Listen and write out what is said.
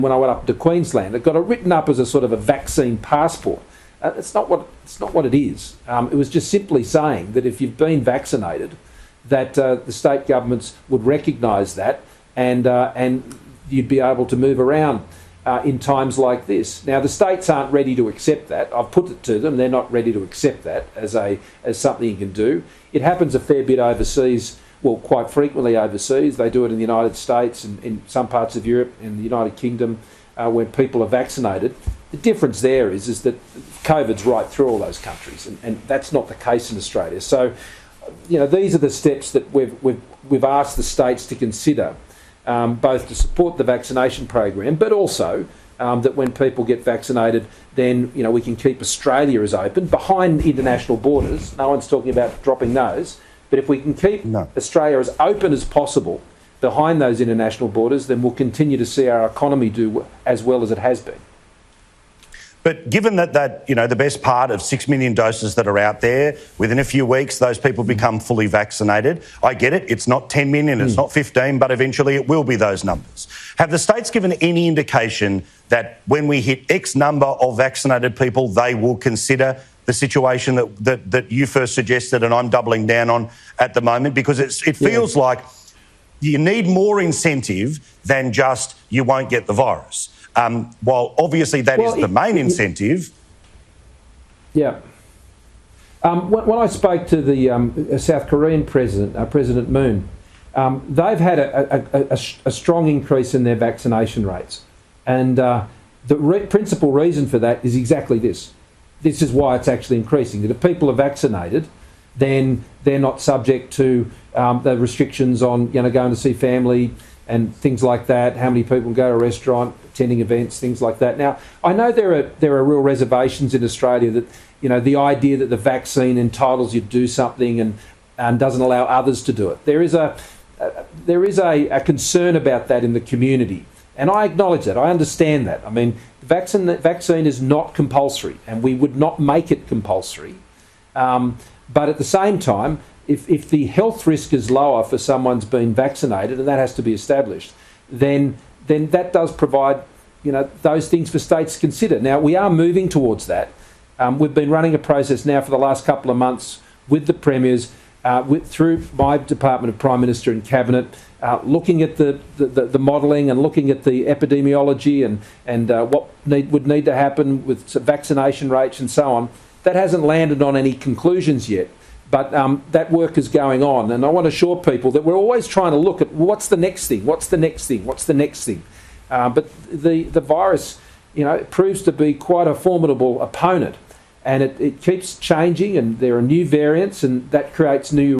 when I went up to Queensland, it got it written up as a sort of a vaccine passport. It's not what it is. It was just simply saying that if you've been vaccinated, that the state governments would recognise that, and you'd be able to move around in times like this. Now, the states aren't ready to accept that. I've put it to them; they're not ready to accept that as something you can do. It happens a fair bit overseas. Well, quite frequently overseas. They do it in the United States and in some parts of Europe, in the United Kingdom, when people are vaccinated. The difference there is that COVID's right through all those countries, and that's not the case in Australia. So, these are the steps that we've asked the states to consider, both to support the vaccination program, but also that when people get vaccinated, then we can keep Australia as open behind international borders. No one's talking about dropping those. But if we can keep Australia as open as possible behind those international borders, then we'll continue to see our economy do as well as it has been. But given that the best part of 6 million doses that are out there, within a few weeks, those people become fully vaccinated. I get it. It's not 10 million, it's not 15, but eventually it will be those numbers. Have the states given any indication that when we hit X number of vaccinated people, they will consider the situation that you first suggested and I'm doubling down on at the moment? Because it feels like you need more incentive than just you won't get the virus. While obviously that is the main incentive. Yeah. When I spoke to the South Korean president, President Moon, they've had a strong increase in their vaccination rates. And the principal reason for that is exactly this. This is why it's actually increasing. That if people are vaccinated, then they're not subject to the restrictions on going to see family and things like that. How many people go to a restaurant, attending events, things like that. Now, I know there are real reservations in Australia that the idea that the vaccine entitles you to do something and doesn't allow others to do it. There is a concern about that in the community. And I acknowledge that. I understand that. I mean, the vaccine is not compulsory, and we would not make it compulsory. But at the same time, if the health risk is lower for someone's been vaccinated, and that has to be established, then that does provide those things for states to consider. Now, we are moving towards that. We've been running a process now for the last couple of months with the premiers, through my Department of Prime Minister and Cabinet, looking at the modelling and looking at the epidemiology and what would need to happen with vaccination rates and so on. That hasn't landed on any conclusions yet, but that work is going on. And I want to assure people that we're always trying to look at what's the next thing, what's the next thing, what's the next thing. But the virus, proves to be quite a formidable opponent, and it keeps changing, and there are new variants, and that creates new